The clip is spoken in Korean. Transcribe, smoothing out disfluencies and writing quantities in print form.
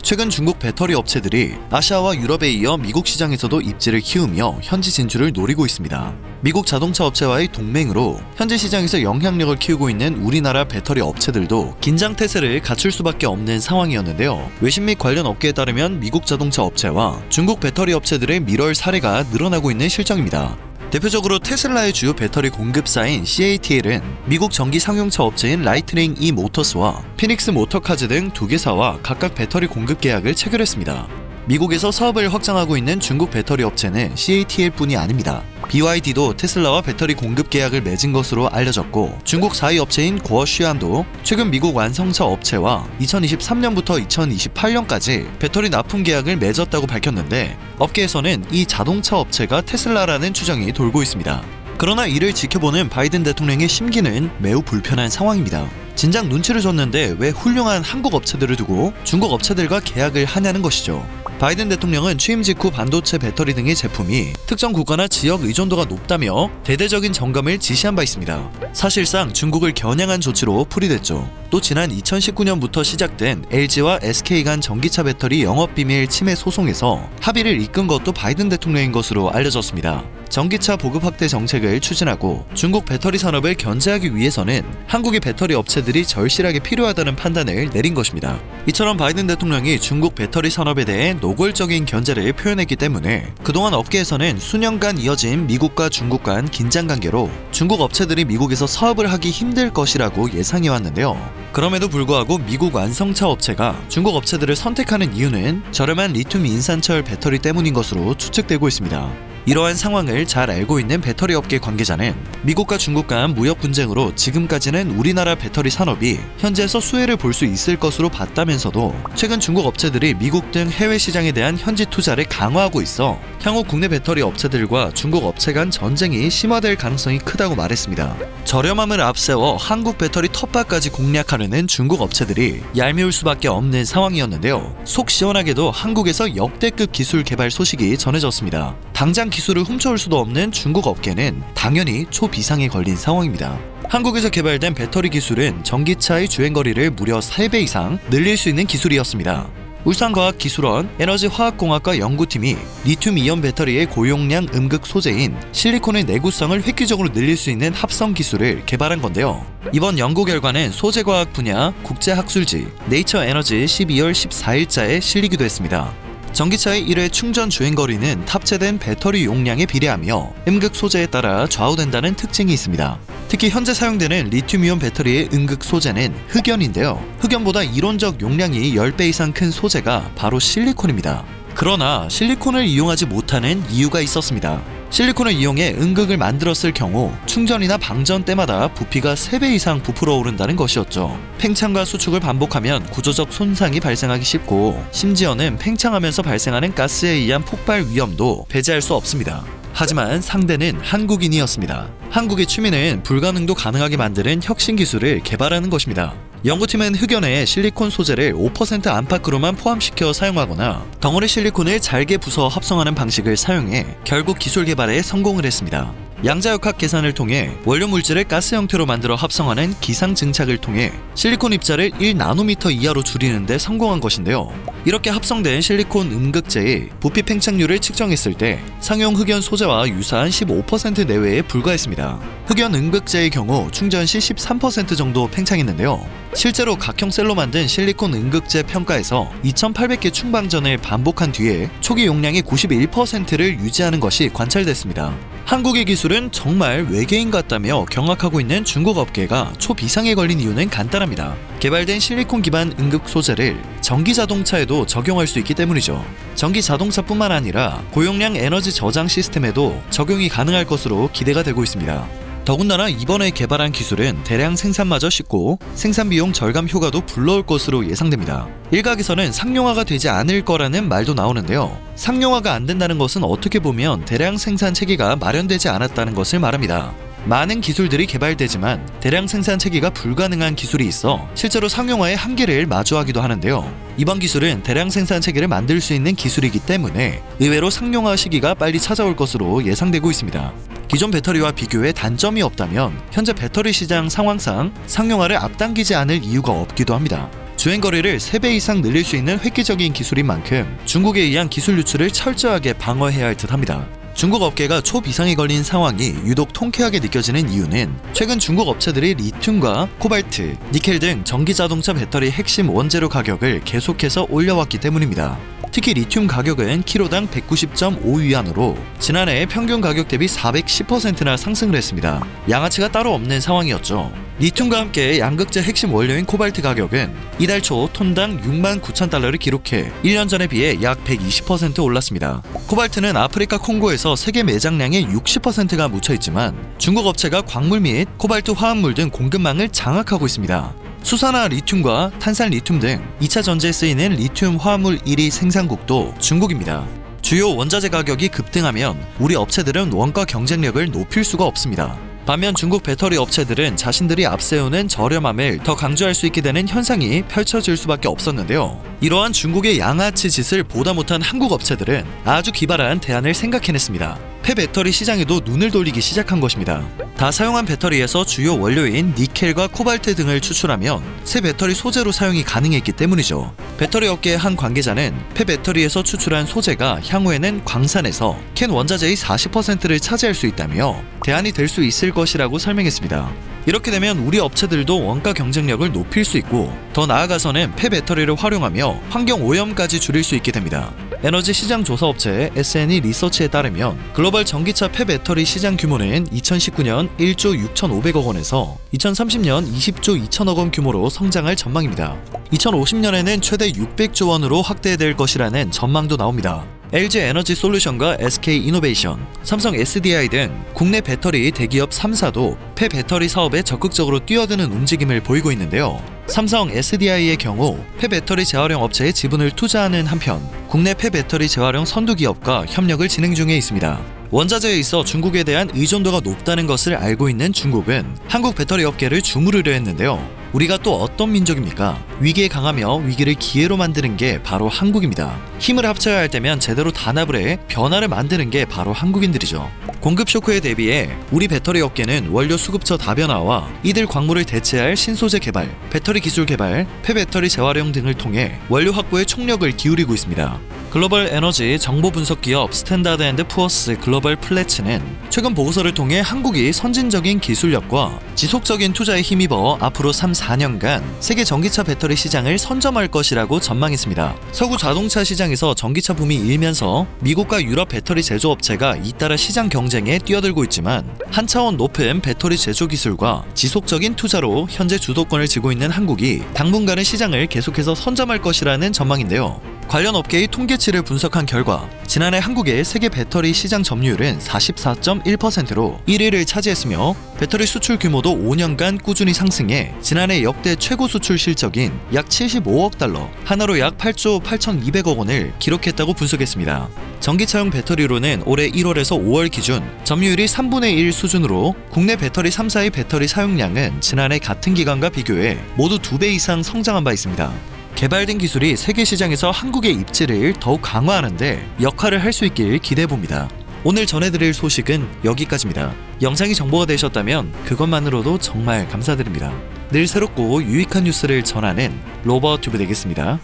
최근 중국 배터리 업체들이 아시아와 유럽에 이어 미국 시장에서도 입지를 키우며 현지 진출을 노리고 있습니다. 미국 자동차 업체와의 동맹으로 현지 시장에서 영향력을 키우고 있는 우리나라 배터리 업체들도 긴장 태세를 갖출 수밖에 없는 상황이었는데요. 외신 및 관련 업계에 따르면 미국 자동차 업체와 중국 배터리 업체들의 밀월 사례가 늘어나고 있는 실정입니다. 대표적으로 테슬라의 주요 배터리 공급사인 CATL은 미국 전기 상용차 업체인 라이트닝 E 모터스와 피닉스 모터카즈 등 두 개사와 각각 배터리 공급 계약을 체결했습니다. 미국에서 사업을 확장하고 있는 중국 배터리 업체는 CATL뿐이 아닙니다. BYD도 테슬라와 배터리 공급 계약을 맺은 것으로 알려졌고, 중국 4위 업체인 고어슈안도 최근 미국 완성차 업체와 2023년부터 2028년까지 배터리 납품 계약을 맺었다고 밝혔는데, 업계에서는 이 자동차 업체가 테슬라라는 추정이 돌고 있습니다. 그러나 이를 지켜보는 바이든 대통령의 심기는 매우 불편한 상황입니다. 진작 눈치를 줬는데 왜 훌륭한 한국 업체들을 두고 중국 업체들과 계약을 하냐는 것이죠. 바이든 대통령은 취임 직후 반도체 배터리 등의 제품이 특정 국가나 지역 의존도가 높다며 대대적인 점검을 지시한 바 있습니다. 사실상 중국을 겨냥한 조치로 풀이됐죠. 또 지난 2019년부터 시작된 LG와 SK 간 전기차 배터리 영업비밀 침해 소송에서 합의를 이끈 것도 바이든 대통령인 것으로 알려졌습니다. 전기차 보급 확대 정책을 추진하고 중국 배터리 산업을 견제하기 위해서는 한국의 배터리 업체들이 절실하게 필요하다는 판단을 내린 것입니다. 이처럼 바이든 대통령이 중국 배터리 산업에 대해 노골적인 견제를 표현했기 때문에 그동안 업계에서는 수년간 이어진 미국과 중국 간 긴장 관계로 중국 업체들이 미국에서 사업을 하기 힘들 것이라고 예상해왔는데요. 그럼에도 불구하고 미국 완성차 업체가 중국 업체들을 선택하는 이유는 저렴한 리튬 인산철 배터리 때문인 것으로 추측되고 있습니다. 이러한 상황을 잘 알고 있는 배터리 업계 관계자는 미국과 중국 간 무역 분쟁으로 지금까지는 우리나라 배터리 산업이 현지에서 수혜를 볼 수 있을 것으로 봤다면서도, 최근 중국 업체들이 미국 등 해외 시장에 대한 현지 투자를 강화하고 있어 향후 국내 배터리 업체들과 중국 업체 간 전쟁이 심화될 가능성이 크다고 말했습니다. 저렴함을 앞세워 한국 배터리 텃밭까지 공략하려는 중국 업체들이 얄미울 수밖에 없는 상황이었는데요. 속 시원하게도 한국에서 역대급 기술 개발 소식이 전해졌습니다. 당장 기술을 훔쳐올 수도 없는 중국 업계는 당연히 초비상에 걸린 상황입니다. 한국에서 개발된 배터리 기술은 전기차의 주행거리를 무려 3배 이상 늘릴 수 있는 기술이었습니다. 울산과학기술원 에너지화학공학과 연구팀이 리튬이온 배터리의 고용량 음극 소재인 실리콘의 내구성을 획기적으로 늘릴 수 있는 합성 기술을 개발한 건데요. 이번 연구 결과는 소재과학 분야 국제학술지 네이처 에너지 12월 14일자에 실리기도 했습니다. 전기차의 1회 충전 주행거리는 탑재된 배터리 용량에 비례하며 음극 소재에 따라 좌우된다는 특징이 있습니다. 특히 현재 사용되는 리튬이온 배터리의 음극 소재는 흑연인데요. 흑연보다 이론적 용량이 10배 이상 큰 소재가 바로 실리콘입니다. 그러나 실리콘을 이용하지 못하는 이유가 있었습니다. 실리콘을 이용해 음극을 만들었을 경우 충전이나 방전 때마다 부피가 3배 이상 부풀어 오른다는 것이었죠. 팽창과 수축을 반복하면 구조적 손상이 발생하기 쉽고, 심지어는 팽창하면서 발생하는 가스에 의한 폭발 위험도 배제할 수 없습니다. 하지만 상대는 한국인이었습니다. 한국의 취미는 불가능도 가능하게 만드는 혁신 기술을 개발하는 것입니다. 연구팀은 흑연에 실리콘 소재를 5% 안팎으로만 포함시켜 사용하거나 덩어리 실리콘을 잘게 부숴 합성하는 방식을 사용해 결국 기술 개발에 성공을 했습니다. 양자역학 계산을 통해 원료 물질을 가스 형태로 만들어 합성하는 기상 증착을 통해 실리콘 입자를 1나노미터 이하로 줄이는 데 성공한 것인데요. 이렇게 합성된 실리콘 음극재의 부피 팽창률을 측정했을 때 상용 흑연 소재와 유사한 15% 내외에 불과했습니다. 흑연 음극재의 경우 충전 시 13% 정도 팽창했는데요. 실제로 각형 셀로 만든 실리콘 음극재 평가에서 2800개 충방전을 반복한 뒤에 초기 용량의 91%를 유지하는 것이 관찰됐습니다. 한국의 기술은 정말 외계인 같다며 경악하고 있는 중국 업계가 초비상에 걸린 이유는 간단합니다. 개발된 실리콘 기반 음극 소재를 전기 자동차에도 적용할 수 있기 때문이죠. 전기 자동차뿐만 아니라 고용량 에너지 저장 시스템에도 적용이 가능할 것으로 기대가 되고 있습니다. 더군다나 이번에 개발한 기술은 대량 생산마저 쉽고 생산 비용 절감 효과도 불러올 것으로 예상됩니다. 일각에서는 상용화가 되지 않을 거라는 말도 나오는데요. 상용화가 안 된다는 것은 어떻게 보면 대량 생산 체계가 마련되지 않았다는 것을 말합니다. 많은 기술들이 개발되지만 대량 생산 체계가 불가능한 기술이 있어 실제로 상용화의 한계를 마주하기도 하는데요. 이번 기술은 대량 생산 체계를 만들 수 있는 기술이기 때문에 의외로 상용화 시기가 빨리 찾아올 것으로 예상되고 있습니다. 기존 배터리와 비교해 단점이 없다면 현재 배터리 시장 상황상 상용화를 앞당기지 않을 이유가 없기도 합니다. 주행거리를 3배 이상 늘릴 수 있는 획기적인 기술인 만큼 중국에 의한 기술 유출을 철저하게 방어해야 할 듯합니다. 중국 업계가 초비상에 걸린 상황이 유독 통쾌하게 느껴지는 이유는 최근 중국 업체들이 리튬과 코발트, 니켈 등 전기자동차 배터리 핵심 원재료 가격을 계속해서 올려왔기 때문입니다. 특히 리튬 가격은 키로당 190.5위안으로 지난해 평균 가격 대비 410%나 상승을 했습니다. 양아치가 따로 없는 상황이었죠. 리튬과 함께 양극재 핵심 원료인 코발트 가격은 이달 초 톤당 69,000달러를 기록해 1년 전에 비해 약 120% 올랐습니다. 코발트는 아프리카 콩고에서 세계 매장량의 60%가 묻혀있지만 중국 업체가 광물 및 코발트 화합물 등 공급망을 장악하고 있습니다. 수산화 리튬과 탄산 리튬 등 2차 전지에 쓰이는 리튬 화합물 1위 생산국도 중국입니다. 주요 원자재 가격이 급등하면 우리 업체들은 원가 경쟁력을 높일 수가 없습니다. 반면 중국 배터리 업체들은 자신들이 앞세우는 저렴함을 더 강조할 수 있게 되는 현상이 펼쳐질 수밖에 없었는데요. 이러한 중국의 양아치 짓을 보다 못한 한국 업체들은 아주 기발한 대안을 생각해냈습니다. 폐배터리 시장에도 눈을 돌리기 시작한 것입니다. 다 사용한 배터리에서 주요 원료인 니켈과 코발트 등을 추출하면 새 배터리 소재로 사용이 가능했기 때문이죠. 배터리 업계의 한 관계자는 폐배터리에서 추출한 소재가 향후에는 광산에서 캔 원자재의 40%를 차지할 수 있다며 대안이 될 수 있을 것이라고 설명했습니다. 이렇게 되면 우리 업체들도 원가 경쟁력을 높일 수 있고 더 나아가서는 폐배터리를 활용하며 환경 오염까지 줄일 수 있게 됩니다. 에너지 시장 조사 업체 S&E 리서치에 따르면 글로벌 전기차 폐배터리 시장 규모는 2019년 1조 6,500억 원에서 2030년 20조 2천억 원 규모로 성장할 전망입니다. 2050년에는 최대 600조 원으로 확대될 것이라는 전망도 나옵니다. LG 에너지 솔루션과 SK 이노베이션, 삼성 SDI 등 국내 배터리 대기업 3사도 폐배터리 사업에 적극적으로 뛰어드는 움직임을 보이고 있는데요. 삼성 SDI의 경우 폐배터리 재활용 업체에 지분을 투자하는 한편 국내 폐배터리 재활용 선두기업과 협력을 진행 중에 있습니다. 원자재에 있어 중국에 대한 의존도가 높다는 것을 알고 있는 중국은 한국 배터리 업계를 주무르려 했는데요. 우리가 또 어떤 민족입니까? 위기에 강하며 위기를 기회로 만드는 게 바로 한국입니다. 힘을 합쳐야 할 때면 제대로 단합을 해 변화를 만드는 게 바로 한국인들이죠. 공급 쇼크에 대비해 우리 배터리 업계는 원료 수급처 다변화와 이들 광물을 대체할 신소재 개발, 배터리 기술 개발, 폐배터리 재활용 등을 통해 원료 확보에 총력을 기울이고 있습니다. 글로벌 에너지 정보 분석 기업 스탠다드 앤드 푸어스 글로벌 플래츠는 최근 보고서를 통해 한국이 선진적인 기술력과 지속적인 투자에 힘입어 앞으로 3-4년간 세계 전기차 배터리 시장을 선점할 것이라고 전망했습니다. 서구 자동차 시장에서 전기차 붐이 일면서 미국과 유럽 배터리 제조업체가 잇따라 시장 경쟁에 뛰어들고 있지만 한 차원 높은 배터리 제조 기술과 지속적인 투자로 현재 주도권을 쥐고 있는 한국이 당분간은 시장을 계속해서 선점할 것이라는 전망인데요. 관련 업계의 통계치를 분석한 결과 지난해 한국의 세계 배터리 시장 점유율은 44.1%로 1위를 차지했으며 배터리 수출 규모도 5년간 꾸준히 상승해 지난해 역대 최고 수출 실적인 약 75억 달러, 하나로 약 8조 8,200억 원을 기록했다고 분석했습니다. 전기차용 배터리로는 올해 1월에서 5월 기준 점유율이 3분의 1 수준으로 국내 배터리 3사의 배터리 사용량은 지난해 같은 기간과 비교해 모두 2배 이상 성장한 바 있습니다. 개발된 기술이 세계 시장에서 한국의 입지를 더욱 강화하는데 역할을 할 수 있길 기대해봅니다. 오늘 전해드릴 소식은 여기까지입니다. 영상이 정보가 되셨다면 그것만으로도 정말 감사드립니다. 늘 새롭고 유익한 뉴스를 전하는 로버튜브 되겠습니다.